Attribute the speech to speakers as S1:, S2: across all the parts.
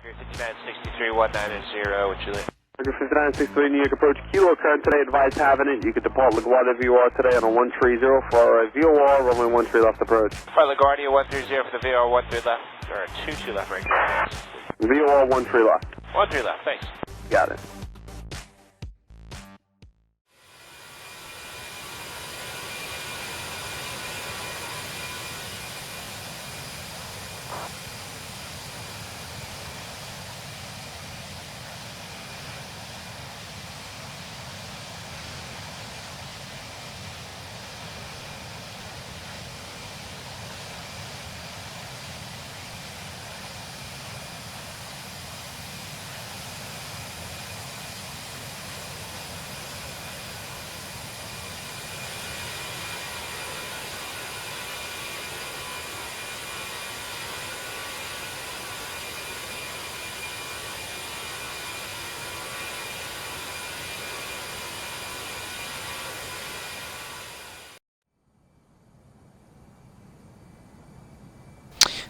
S1: 5963-190 with Juliet.
S2: 5963, New York approach, Kilo current today, advise having it. You can depart LaGuardia VOR today on a 130 for a VOR, runway 13 left approach.
S1: For LaGuardia 130 for the VOR 13 left, or 22 left right now.
S2: VOR 13 left.
S1: 13 left, thanks.
S2: Got it.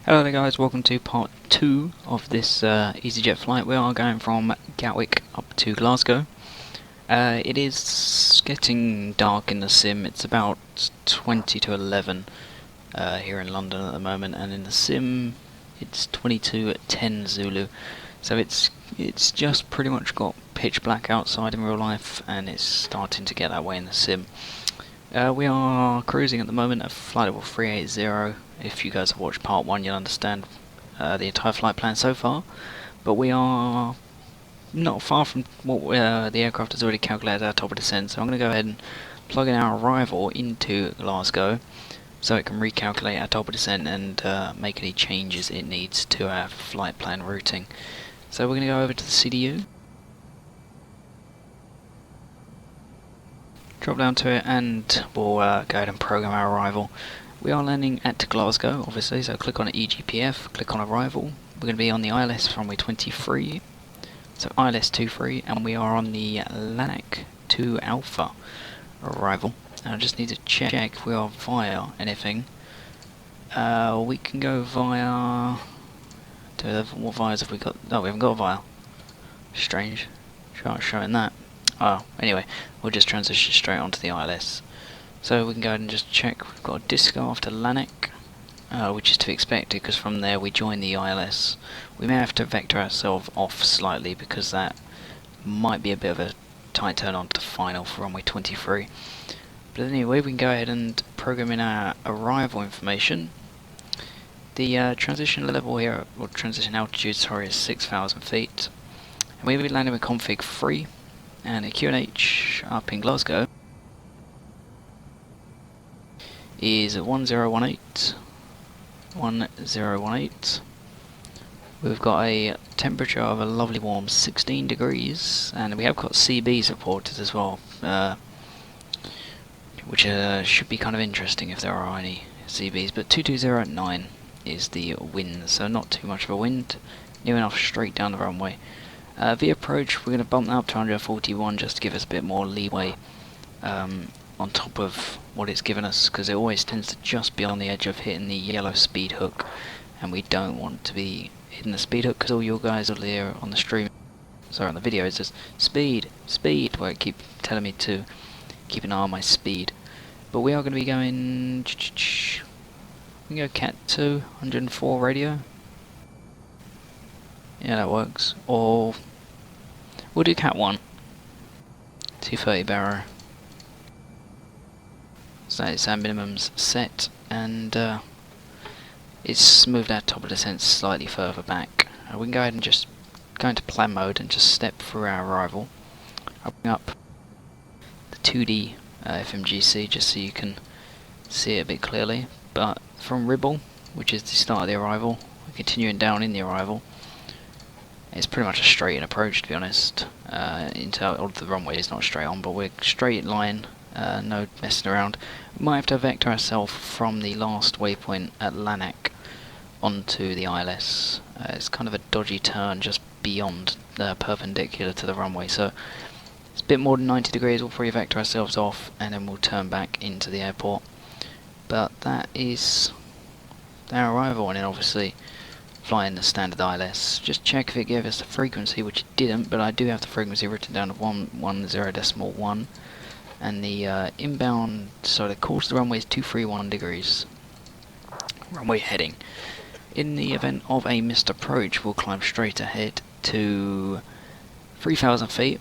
S3: Hello there guys, welcome to part 2 of this EasyJet flight. We are going from Gatwick up to Glasgow. It is getting dark in the sim. It's about 20 to 11 here in London at the moment, and in the sim it's 22 at 10 Zulu. So it's just pretty much got pitch black outside in real life, and it's starting to get that way in the sim. We are cruising at the moment at flight level 380. If you guys have watched part 1, you'll understand the entire flight plan so far. But we are not far from what the aircraft has already calculated our top of descent. So I'm going to go ahead and plug in our arrival into Glasgow so it can recalculate our top of descent and make any changes it needs to our flight plan routing. So we're going to go over to the CDU. Drop down to it and we'll go ahead and program our arrival. We are landing at Glasgow, obviously, so click on EGPF, click on arrival. We're going to be on the ILS runway 23, so ILS 23, and we are on the Lanark 2 Alpha arrival. And I just need to check if we are via anything. We can go via... what vias have we got? No, we haven't got a via. Strange. Chart showing that. Oh, anyway, we'll just transition straight onto the ILS. So we can go ahead and just check. We've got a disco after Lanark, which is to be expected because from there we join the ILS. We may have to vector ourselves off slightly because that might be a bit of a tight turn on to final for runway 23. But anyway, we can go ahead and program in our arrival information. The transition level here, or transition altitude, sorry, is 6,000 feet. And we'll be landing with config 3. And a QNH up in Glasgow is 1018. We've got a temperature of a lovely warm 16 degrees, and we have got CBs reported as well, which should be kind of interesting if there are any CBs. But 220 at 9 is the wind, so not too much of a wind, near enough straight down the runway. The approach, we're going to bump that up to 141 just to give us a bit more leeway on top of what it's given us, because it always tends to just be on the edge of hitting the yellow speed hook, and we don't want to be hitting the speed hook because all you guys will hear on the stream, sorry, on the video, is just speed, speed, where it keep telling me to keep an eye on my speed. But we are going to be going, we can go Cat 2, 104 radio. Yeah, that works. Or we'll do Cat 1, 230 barrow. So it's our minimums set, and it's moved our top of descent slightly further back. We can go ahead and just go into plan mode and just step through our arrival. I'll bring up the 2D FMGC just so you can see it a bit clearly. But from Ribble, which is the start of the arrival, we're continuing down in the arrival. It's pretty much a straight in approach, to be honest. The runway is not straight on, but we're straight line, no messing around. We might have to vector ourselves from the last waypoint at Lanark onto the ILS. It's kind of a dodgy turn just beyond, perpendicular to the runway, so it's a bit more than 90 degrees. We'll probably vector ourselves off and then we'll turn back into the airport. But that is our arrival, and then obviously flying the standard ILS. Just check if it gave us the frequency, which it didn't, but I do have the frequency written down at 110.1, and the inbound, so the course of the runway is 231 degrees. Runway heading. In the event of a missed approach, we'll climb straight ahead to 3,000 feet,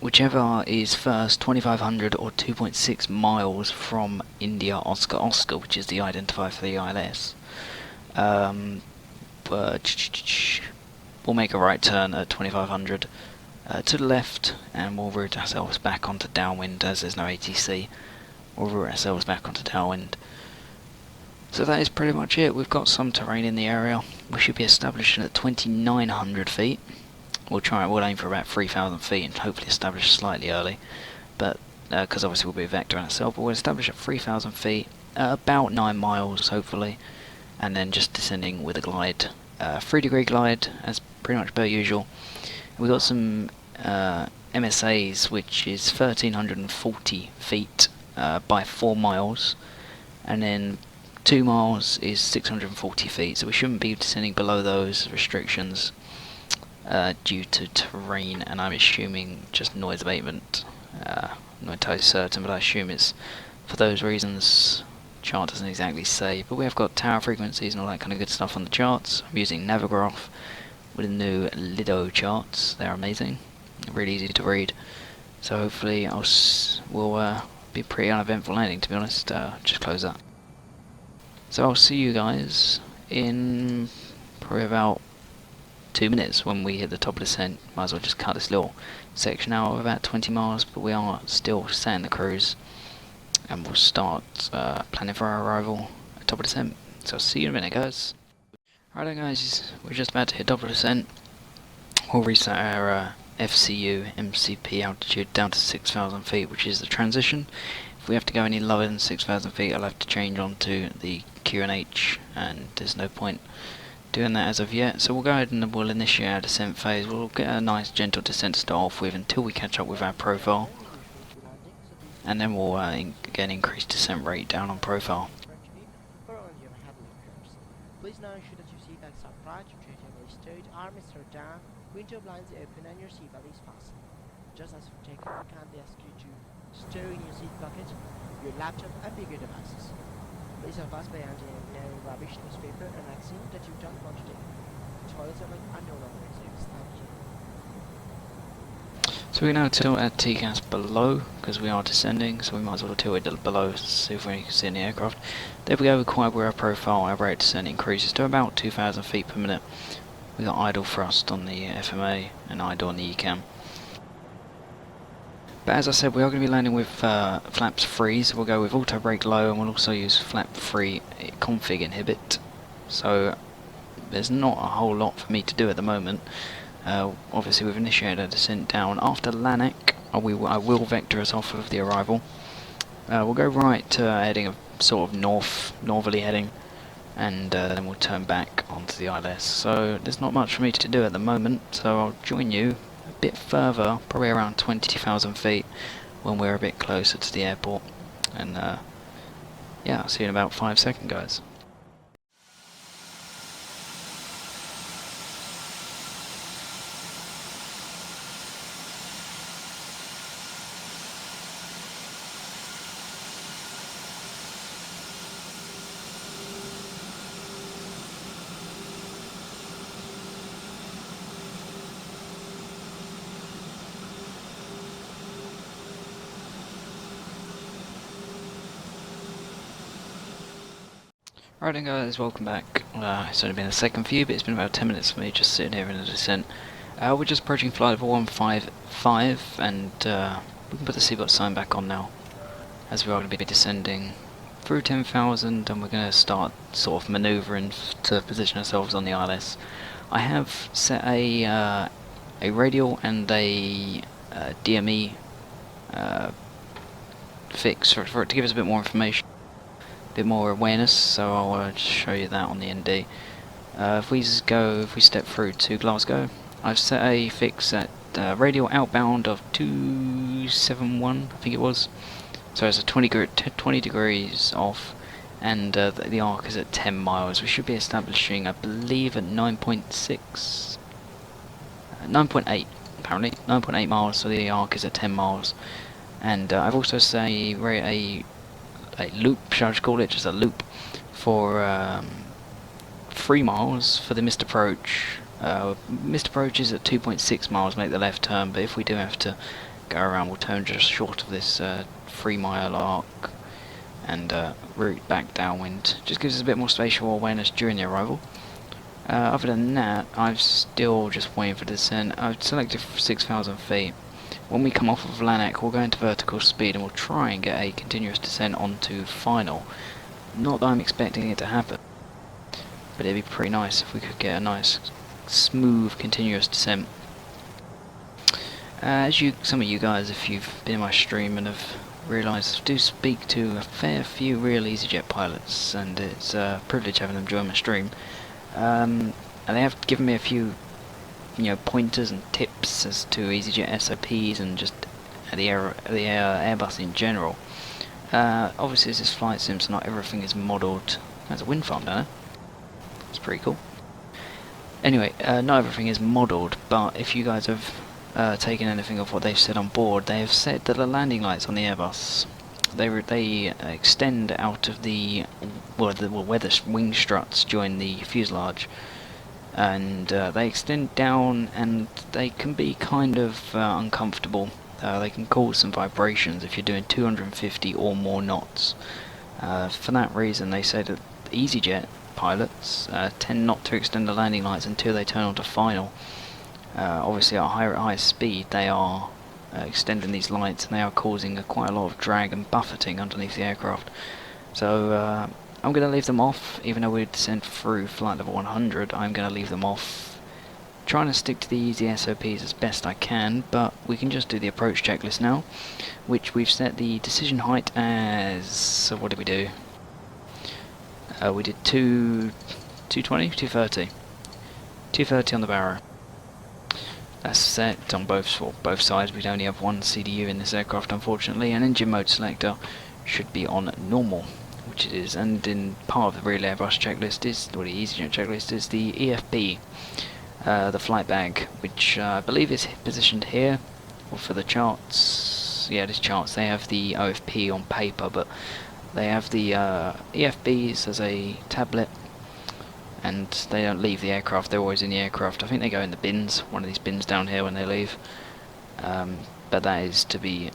S3: whichever is first, 2,500 or 2.6 miles from India Oscar, which is the identifier for the ILS. We'll make a right turn at 2,500 to the left, and we'll route ourselves back onto downwind as there's no ATC. We'll route ourselves back onto downwind. So that is pretty much it. We've got some terrain in the area. We should be established at 2,900 feet. We'll aim for about 3,000 feet and hopefully establish slightly early, but because obviously we'll be vectoring ourselves, but we'll establish at 3,000 feet, about 9 miles hopefully, and then just descending with a glide, 3-degree glide as pretty much per usual. We've got some MSAs, which is 1,340 feet by 4 miles, and then 2 miles is 640 feet, so we shouldn't be descending below those restrictions due to terrain, and I'm assuming just noise abatement. I'm not entirely certain, but I assume it's for those reasons. Chart doesn't exactly say, but we have got tower frequencies and all that kind of good stuff on the charts. I'm using Navigraph with the new Lido charts. They're amazing, really easy to read. So hopefully we'll be a pretty uneventful landing, to be honest. Just close that. So I'll see you guys in probably about 2 minutes when we hit the top of the descent. Might as well just cut this little section out of about 20 miles, but we are still setting the cruise, and we'll start planning for our arrival at top of the descent. So I'll see you in a minute, guys. Right then, guys, we're just about to hit top of the descent. We'll reset our FCU MCP altitude down to 6,000 feet, which is the transition. If we have to go any lower than 6,000 feet, I'll have to change onto the QNH, and there's no point doing that as of yet. So we'll go ahead and we'll initiate our descent phase. We'll get a nice gentle descent to start off with until we catch up with our profile, and then we'll again increase descent rate down on profile.
S4: Please now ensure that your seatbelts are properly stowed, arms are down, window blinds open, and your seatbelt is fastened. Just as for takeoff, we kindly ask you to stow in your seat bucket your laptop and bigger devices. Please help us by handing no rubbish, newspaper, and magazine that you don't want to take. Toilets are no longer in service. Thank you.
S3: So we now tilt at TCAS below, because we are descending, so we might as well tilt it below to see if we can see any aircraft. There we go, we're quite where our profile, our rate of descent increases to about 2,000 feet per minute. We got idle thrust on the FMA and idle on the ECAM. But as I said, we are going to be landing with flaps free, so we'll go with auto brake low, and we'll also use flap free config inhibit. So there's not a whole lot for me to do at the moment. Obviously we've initiated a descent down. After Lanark, I will vector us off of the arrival. We'll go right to heading a sort of northerly heading, and then we'll turn back onto the ILS. So there's not much for me to do at the moment, so I'll join you a bit further, probably around 20,000 feet, when we're a bit closer to the airport. And yeah, I'll see you in about 5 seconds, guys. Right then, guys, welcome back. It's only been a second for you, but it's been about 10 minutes for me just sitting here in a descent. We're just approaching flight level 155, and we can put the seatbelt sign back on now, as we are going to be descending through 10,000, and we're going to start sort of manoeuvring to position ourselves on the ILS. I have set a radial and a DME fix for it to give us a bit more information, bit more awareness, so I'll just show you that on the ND. If we step through to Glasgow, I've set a fix at radial outbound of 271, I think it was. So it's a 20 degrees off, and the arc is at 10 miles. We should be establishing, I believe, at 9.6, 9.8 apparently, 9.8 miles, so the arc is at 10 miles. And I've also set a loop, shall I just call it, just a loop, for 3 miles for the missed approach. Missed approach is at 2.6 miles, make the left turn, but if we do have to go around, we'll turn just short of this 3 mile arc and route back downwind. Just gives us a bit more spatial awareness during the arrival. Other than that, I'm still just waiting for descent. I've selected 6,000 feet. When we come off of Lanark, we'll go into vertical speed and we'll try and get a continuous descent onto final. Not that I'm expecting it to happen, but it'd be pretty nice if we could get a nice, smooth, continuous descent. As some of you guys, if you've been in my stream and have realised, I do speak to a fair few real EasyJet pilots, and it's a privilege having them join my stream. And they have given me a few, pointers and tips as to EasyJet SOPs and just the Airbus in general. Obviously, this is flight sim, so not everything is modelled. There's a wind farm down there. It's pretty cool. Anyway, not everything is modelled, but if you guys have taken anything of what they've said on board, they have said that the landing lights on the Airbus, they extend out of where the wing struts join the fuselage, and they extend down, and they can be kind of uncomfortable. They can cause some vibrations if you're doing 250 or more knots. For that reason, they say that EasyJet pilots tend not to extend the landing lights until they turn onto final. Obviously at higher speed they are extending these lights, and they are causing quite a lot of drag and buffeting underneath the aircraft. So I'm going to leave them off, even though we descend through flight level 100. I'm going to leave them off, trying to stick to the easy SOPs as best I can, but we can just do the approach checklist now, which we've set the decision height as, so what did we do? We did 220, 230. 230 on the barrow. That's set on both sides. We only have one CDU in this aircraft, unfortunately, and engine mode selector should be on normal, which it is. And in part of the real Airbus checklist is, or the EasyJet checklist, is the EFB, the flight bag, which I believe is positioned here. Or for the charts, yeah, this charts, they have the OFP on paper, but they have the EFBs as a tablet, and they don't leave the aircraft, they're always in the aircraft. I think they go in the bins, one of these bins down here when they leave, but that is to be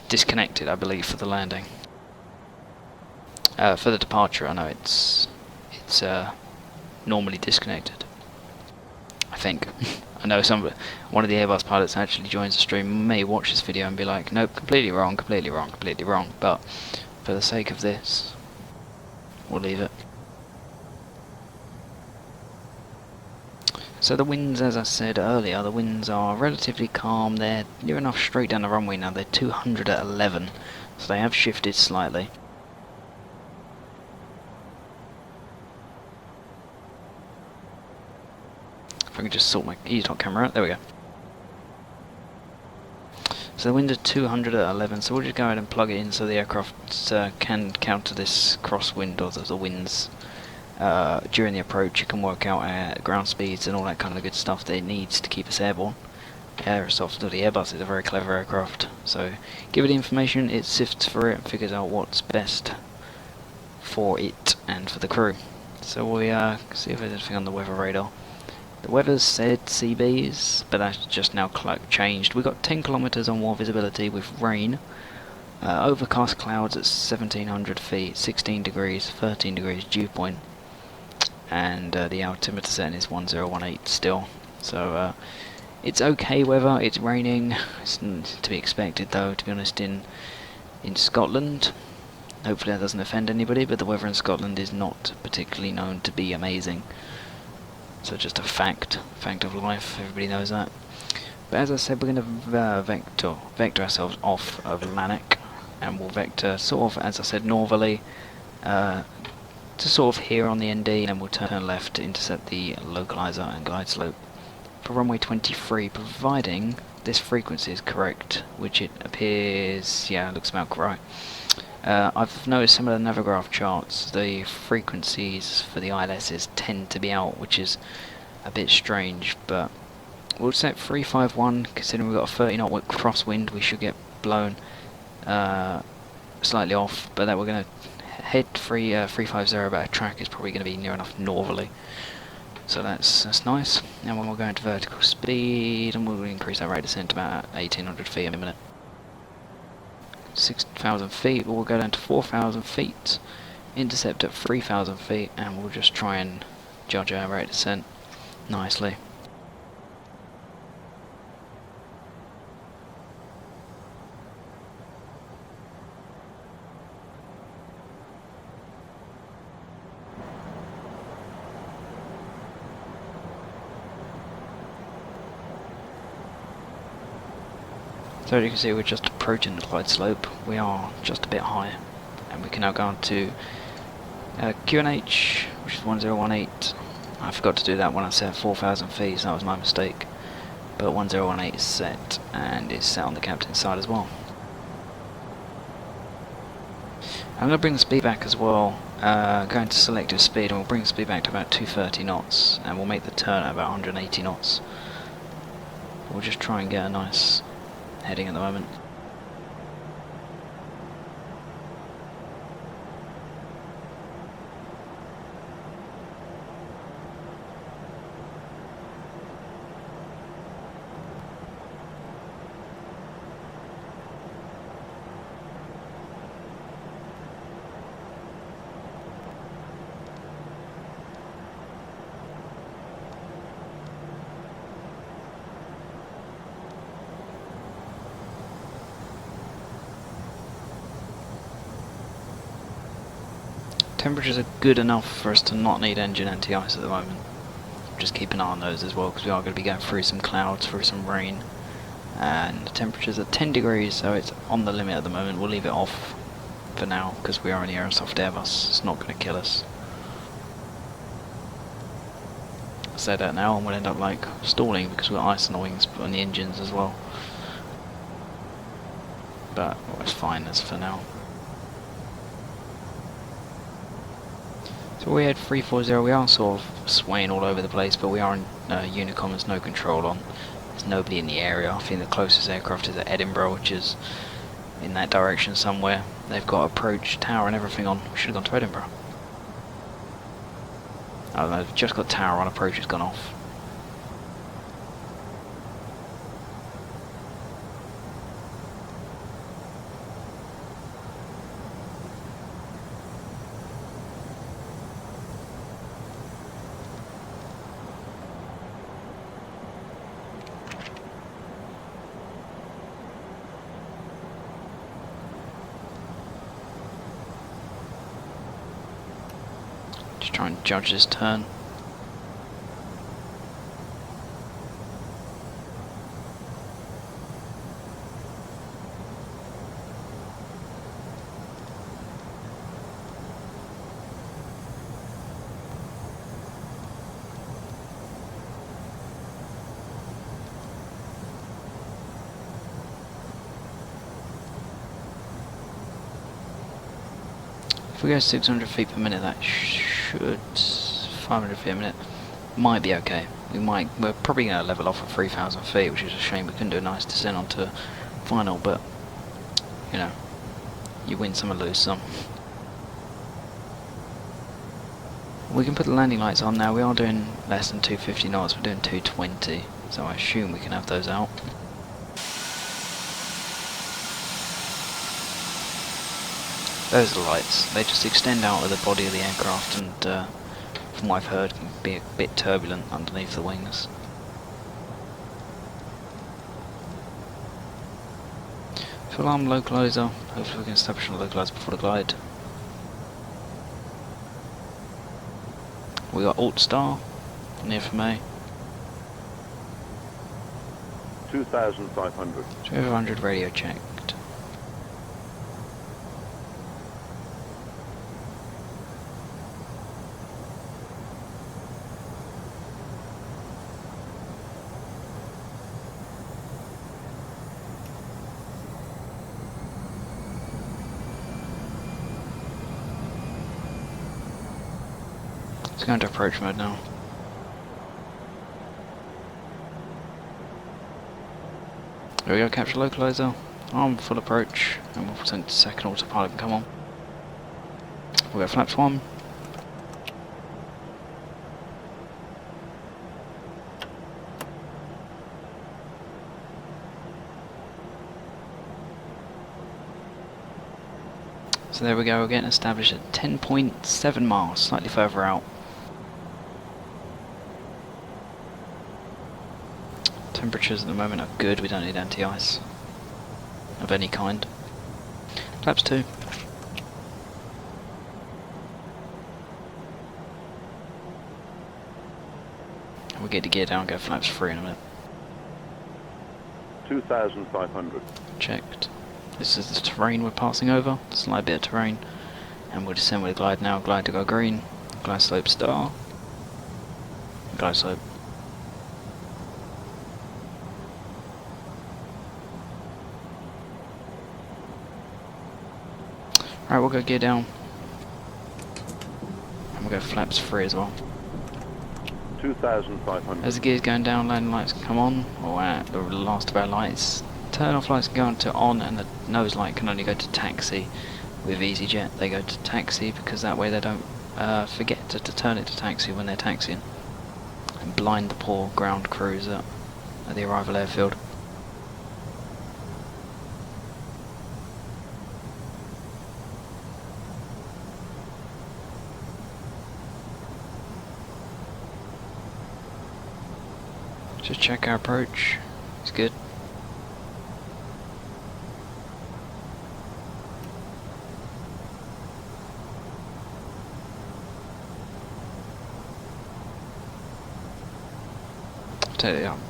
S3: disconnected, I believe, for the landing. For the departure, I know it's normally disconnected, I think. I know one of the Airbus pilots actually joins the stream, may watch this video and be like, nope, completely wrong, completely wrong, completely wrong, but for the sake of this, we'll leave it. So the winds, as I said earlier, the winds are relatively calm. They're near enough straight down the runway now. They're 200 at 11, so they have shifted slightly. If I can just sort my EZY camera out, there we go. So the wind is 200 at 11, so we'll just go ahead and plug it in so the aircraft can counter this crosswind or the winds. During the approach, you can work out ground speeds and all that kind of good stuff that it needs to keep us airborne. Aerosoft, or the Airbus, is a very clever aircraft, so give it information, it sifts for it and figures out what's best for it and for the crew. So we see if there's anything on the weather radar. The weather's said CBs, but that's just now changed. We've got 10 kilometers or more visibility with rain. Overcast clouds at 1700 feet, 16 degrees, 13 degrees dew point. And the altimeter setting is 1018 still. So it's okay weather, it's raining. It's to be expected though, to be honest, in Scotland. Hopefully that doesn't offend anybody, but the weather in Scotland is not particularly known to be amazing. So just a fact of life, everybody knows that. But as I said, we're going to vector ourselves off of Lanark, and we'll vector sort of, as I said, northerly to sort of here on the ND, and then we'll turn left to intercept the localizer and glide slope for runway 23, providing this frequency is correct, which it appears, yeah, it looks about right. I've noticed some of the Navigraph charts, the frequencies for the ILSs tend to be out, which is a bit strange, but we'll set 351, considering we've got a 30 knot crosswind, we should get blown slightly off, but that we're going to head 350, but our track is probably going to be near enough northerly. So that's nice. And when we're going to vertical speed, and we'll increase our rate of descent to about 1800 feet a minute. 6,000 feet, we'll go down to 4,000 feet, intercept at 3,000 feet, and we'll just try and judge our rate of descent nicely. So as you can see, we're just approaching the glide slope. We are just a bit higher, and we can now go on to QNH, which is 1018. I forgot to do that when I set 4,000 feet, so that was my mistake. But 1018 is set, and it's set on the captain's side as well. I'm going to bring the speed back as well, going to selective speed, and we'll bring the speed back to about 230 knots, and we'll make the turn at about 180 knots. We'll just try and get a nice heading at the moment. Temperatures are good enough for us to not need engine anti-ice at the moment. Just keep an eye on those as well, because we are going to be going through some clouds, through some rain, and the temperatures are 10 degrees, so it's on the limit at the moment. We'll leave it off for now, because we are in the Aerosoft Airbus. It's not going to kill us. I say that now, and we'll end up like stalling because we've got ice on the wings, but on the engines as well. But well, it's fine as for now. So we had 340, we are sort of swaying all over the place, but we are in Unicom, there's no control on. There's nobody in the area. I think the closest aircraft is at Edinburgh, which is in that direction somewhere. They've got approach tower and everything on. We should have gone to Edinburgh. I don't know, they've just got tower on, approach has gone off. Just try and judge this turn. If we go 600 feet per minute, that should 500 feet a minute might be okay. We're probably going to level off at 3,000 feet, which is a shame. We couldn't do a nice descent onto final, but you know, you win some and lose some. We can put the landing lights on now. We are doing less than 250 knots. We're doing 220, so I assume we can have those out. Those are the lights. They just extend out of the body of the aircraft, and from what I've heard, can be a bit turbulent underneath the wings. Full arm localizer. Hopefully we can establish a localizer before the glide. We got Alt Star near for me.
S5: 2,500.
S3: 200 radio checked. go into approach mode now. There we go, capture localizer. Arm full approach, and we'll send second autopilot and come on. We'll go flaps 1. So there we go, we're getting established at 10.7 miles, slightly further out. Temperatures at the moment are good, we don't need anti-ice of any kind. Flaps 2. And we'll get the gear down and go flaps 3 in a minute.
S2: 2,500.
S3: Checked. This is the terrain we're passing over, slight bit of terrain. And we'll descend with a glide now, glide to go green, glide slope star, glide slope. Alright, we'll go gear down. And we'll go flaps 3 as well.
S2: 2,500.
S3: As the gear's going down, landing lights come on, or at the last of our lights. Turn off lights can go on to on, and the nose light can only go to taxi. With EasyJet, they go to taxi because that way they don't forget to turn it to taxi when they're taxiing. And blind the poor ground crews at the arrival airfield. Just check our approach, it's good.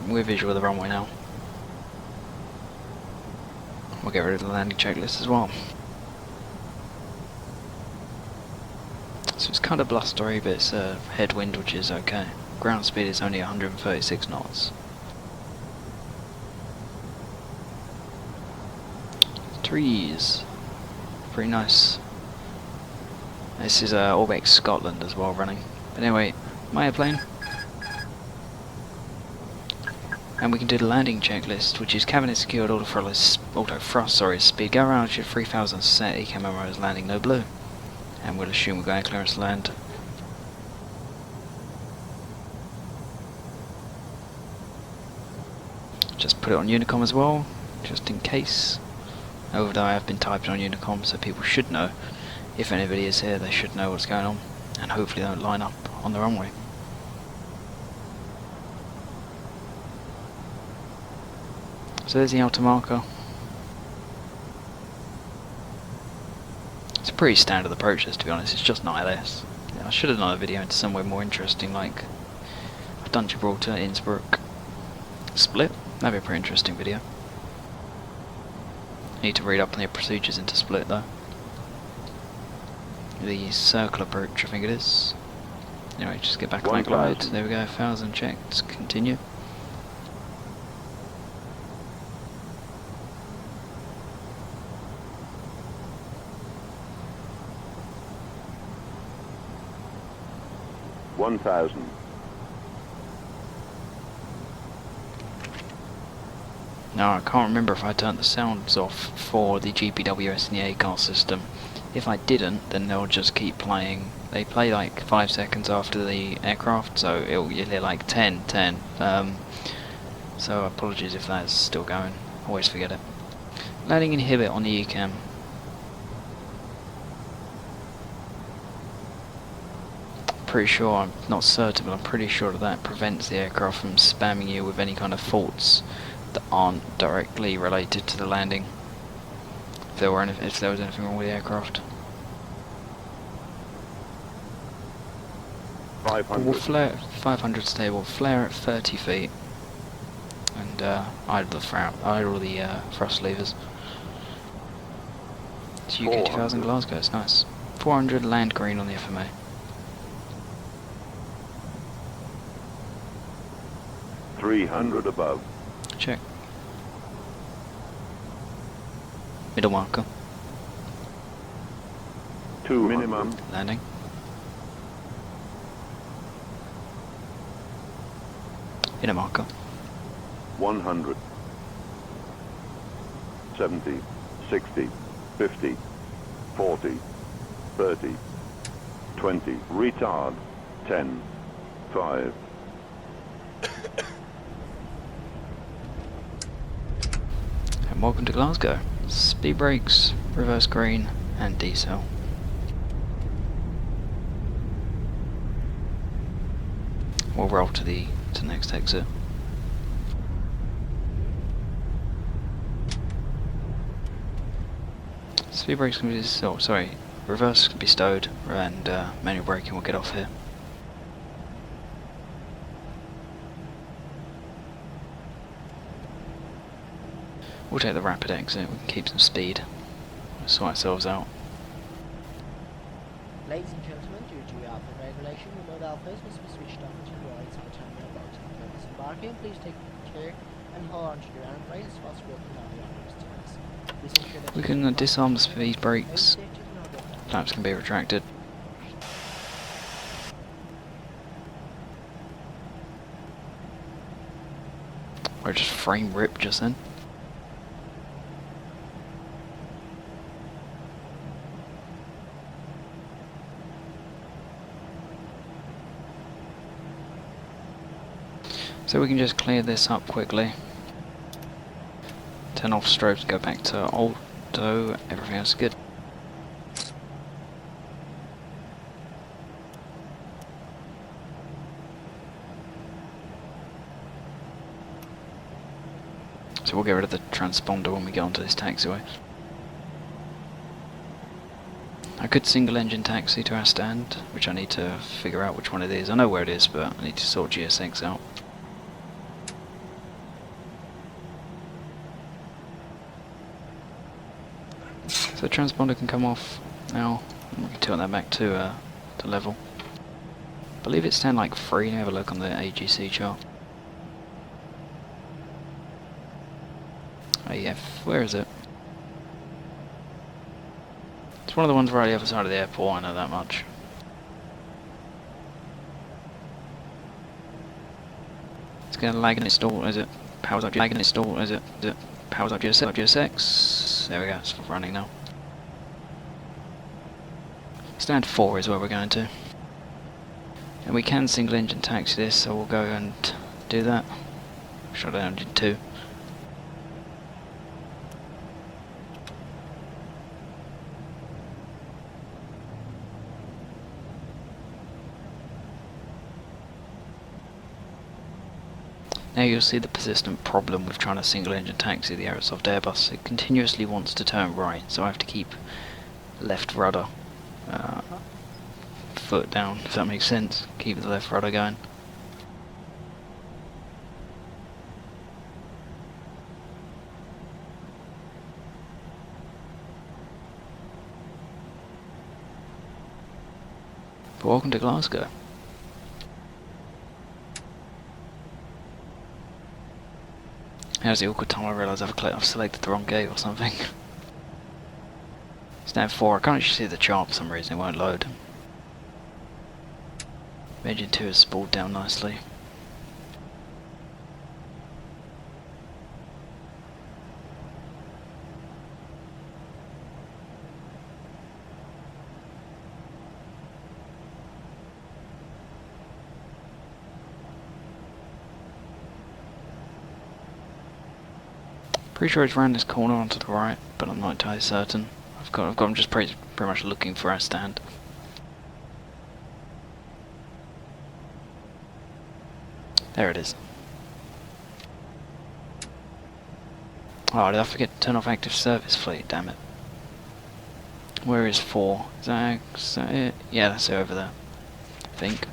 S3: We're visual of the runway now. We'll get rid of the landing checklist as well. So it's kind of blustery, but it's a headwind, which is okay. Ground speed is only 136 knots. Trees. Pretty nice. This is Orbex Scotland as well running. But anyway, my airplane. And we can do the landing checklist, which is cabin is secured, auto thrust, speed go around, 3000 set, ECAM MRO is landing, no blue. And we'll assume we're going clearance to land. Just put it on Unicom as well, just in case. Although I have been typing on Unicom, so people should know. If anybody is here, they should know what's going on, and hopefully they don't line up on the runway. So there's the outer marker. It's a pretty standard approach, to be honest. It's just an ILS. Yeah, I should have done a video into somewhere more interesting, like I've done Gibraltar, Innsbruck, Split. That'd be a pretty interesting video. Need to read up on the procedures into Split though. The circle approach, I think it is. Anyway, just get back on that glide. There we go, 1000 checked. Continue. Now I can't remember if I turned the sounds off for the GPWS and the ACAR system. If I didn't, then they'll just keep playing. They play like 5 seconds after the aircraft, so you'll hear like 10, 10. So apologies if that's still going. Always forget it. Landing inhibit on the ECAM. Pretty sure, I'm not certain, but I'm pretty sure that prevents the aircraft from spamming you with any kind of faults that aren't directly related to the landing. If there was anything wrong with the aircraft.
S2: 500.
S3: 500 stable, flare at 30 feet, and idle the thrust levers. It's UK 2000 Glasgow, it's nice. 400 land green on the FMA.
S2: $300 above.
S3: Check. Middle marker.
S2: 2 minimum.
S3: Landing. In a marker.
S5: 100, 70, 60, 50, 40, 30, 20, retard, 10, 5.
S3: And welcome to Glasgow. Speed brakes, reverse green, and decel. We'll roll to the next exit. Speed brakes can be reverse can be stowed, and manual braking will get off here. We'll take the rapid exit. We can keep some speed. We'll sort ourselves out.
S4: Ladies and gentlemen, due to alpha regulation, remote alphas must be switched off until you are inside terminal boat. When disembarking, please take care and hold on to your handrails whilst walking down the operator's stairs. Please ensure that
S3: We can disarm the speed brakes. Flaps can be retracted. Or just frame rip just then. So we can just clear this up quickly. Turn off strobes, go back to auto, everything else is good. So we'll get rid of the transponder when we get onto this taxiway. I could single engine taxi to our stand, which I need to figure out which one it is. I know where it is, but I need to sort GSX out. So the transponder can come off now, and we can turn that back to level. I believe it's stand like 3, have a look on the AGC chart. AF, where is it? It's one of the ones right on the other side of the airport, I know that much. It's going to lag and install, is it? Powers up, lag and install, is it? Powers up GSX. There we go, it's running now. Stand 4 is where we're going to. And we can single engine taxi this, so we'll go and do that. Shutdown engine 2. Now you'll see the persistent problem with trying to single engine taxi the Aerosoft Airbus. It continuously wants to turn right, so I have to keep left rudder foot down, if that makes sense. Keep the left rudder going. But welcome to Glasgow. How's the awkward time I realise I've selected the wrong gate or something. Stand 4, I can't actually see the chart for some reason, it won't load. Engine 2 is spooled down nicely. Pretty sure it's round this corner onto the right, but I'm not entirely certain. I'm just pretty much looking for our stand. There it is. Oh, did I forget to turn off active service fleet? Damn it. Where is 4? Is that it? Yeah, that's it over there. I think.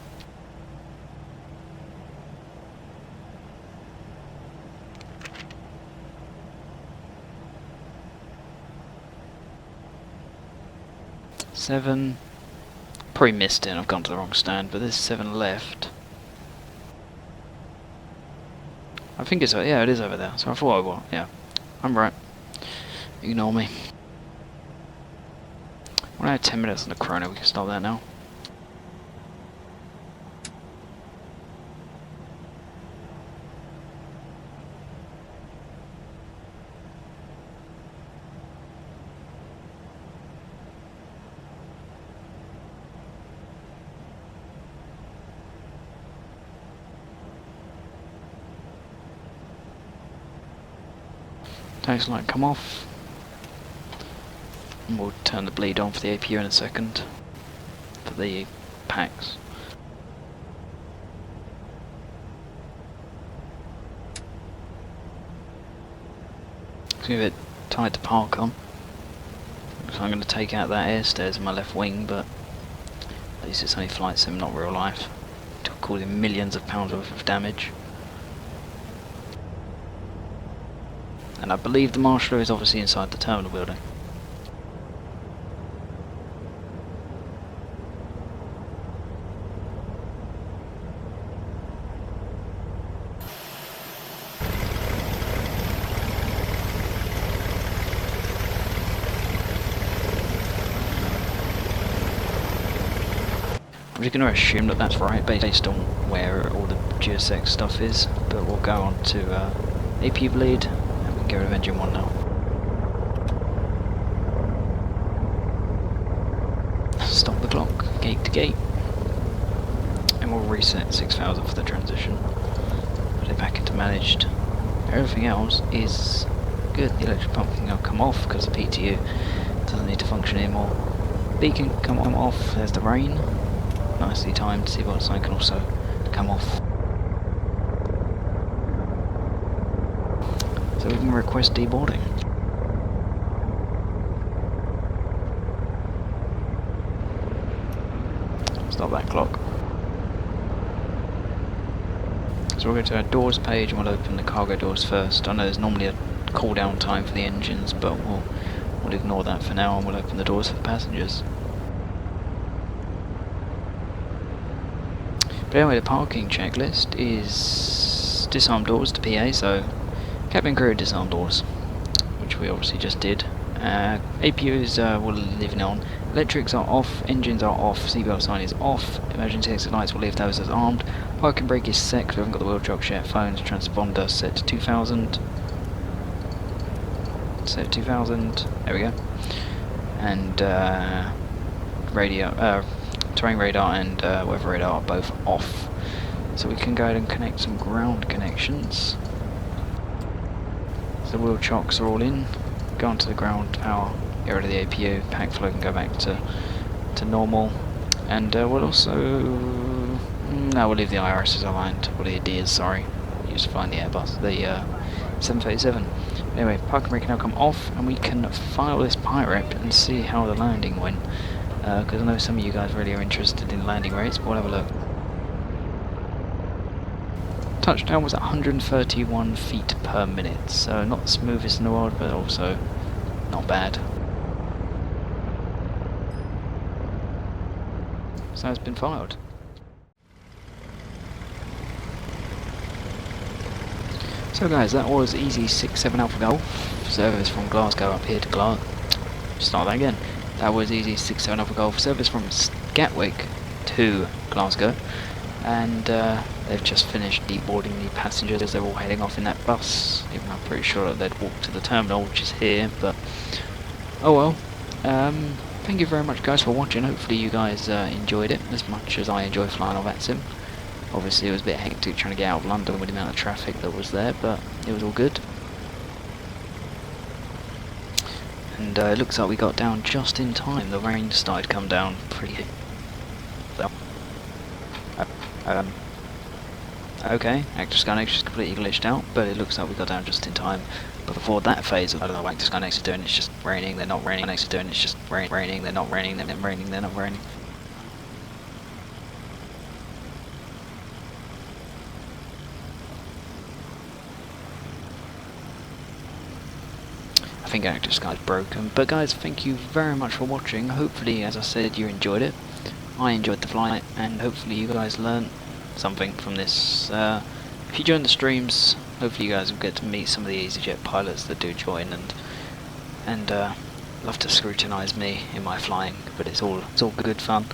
S3: Seven. Probably missed it and I've gone to the wrong stand, but there's 7 left. I think it's, yeah, it is over there, so I thought I was, yeah. I'm right. Ignore me. When I had 10 minutes on the chrono, we can stop that now. Taxi light come off. And we'll turn the bleed on for the APU in a second. For the packs. It's going to be a bit tight to park on. So I'm going to take out that air stairs in my left wing, but at least it's only flight sim, not real life. Causing millions of pounds worth of damage. And I believe the marshaller is obviously inside the terminal building. I'm just going to assume that that's right based on where all the geosec stuff is, but we'll go on to AP bleed and we'll get rid of engine 1 now. Stop the clock, gate to gate, and we'll reset 6000 for the transition. Put it back into managed. Everything else is good. The electric pump can now come off because the P3D doesn't need to function anymore. Beacon can come off, there's the rain. Nicely timed, seatbelt sign can also come off. So we can request deboarding. Stop that clock. So we'll go to our doors page and we'll open the cargo doors first. I know there's normally a cool down time for the engines, but we'll ignore that for now and we'll open the doors for the passengers. But anyway, the parking checklist is disarm doors to PA, so cabin crew disarm doors, which we obviously just did. APUs will leave on. Electrics are off, engines are off, seatbelt sign is off, emergency exit lights will leave those as armed. Parking brake is set, we haven't got the wheel chock yet. Phones, transponder set to 2000. Set to 2000, there we go. And terrain radar and weather radar are both off. So we can go ahead and connect some ground connections. So the wheel chocks are all in. Go onto the ground power, get rid of the APU, pack flow can go back to normal. And we'll also... no, we'll leave the IRSs aligned, or the ADs, sorry. Used to fly in the Airbus, the 737. Anyway, parking brake can now come off, and we can file this pirate and see how the landing went. Because I know some of you guys really are interested in landing rates, but we'll have a look. Touchdown was at 131 feet per minute, so not the smoothest in the world, but also not bad. So it's been filed. So guys, that was EZY67 Alpha Golf, service from Glasgow up here to Glasgow. Start that again. That was EZY67 Alpha Golf, service from Gatwick to Glasgow. And they've just finished deboarding the passengers as they're all heading off in that bus. Even though I'm pretty sure that they'd walk to the terminal, which is here, but oh well. Thank you very much guys for watching. Hopefully you guys enjoyed it as much as I enjoy flying on that sim. Obviously it was a bit hectic trying to get out of London with the amount of traffic that was there, but it was all good. And it looks like we got down just in time. The rain started to come down pretty... okay, active sky next is completely glitched out, but it looks like we got down just in time. But before that phase, I don't know what active sky next is doing, it's just raining, they're not raining, next is doing, it's just raining, they're not raining, they're raining, they're not raining. I think active sky is broken, but guys, thank you very much for watching. Hopefully, as I said, you enjoyed it. I enjoyed the flight, and hopefully you guys learned something from this. If you join the streams, hopefully you guys will get to meet some of the EasyJet pilots that do join, and love to scrutinise me in my flying, but it's all good fun.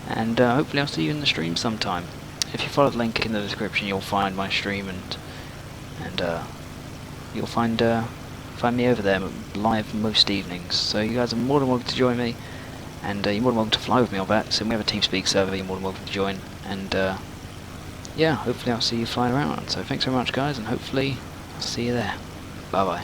S3: And hopefully I'll see you in the stream sometime. If you follow the link in the description, you'll find my stream, and you'll find me over there live most evenings. So you guys are more than welcome to join me. And you're more than welcome to fly with me on that. So we have a TeamSpeak server, you're more than welcome to join. And yeah, hopefully I'll see you flying around. So thanks very much guys, and hopefully I'll see you there. Bye bye.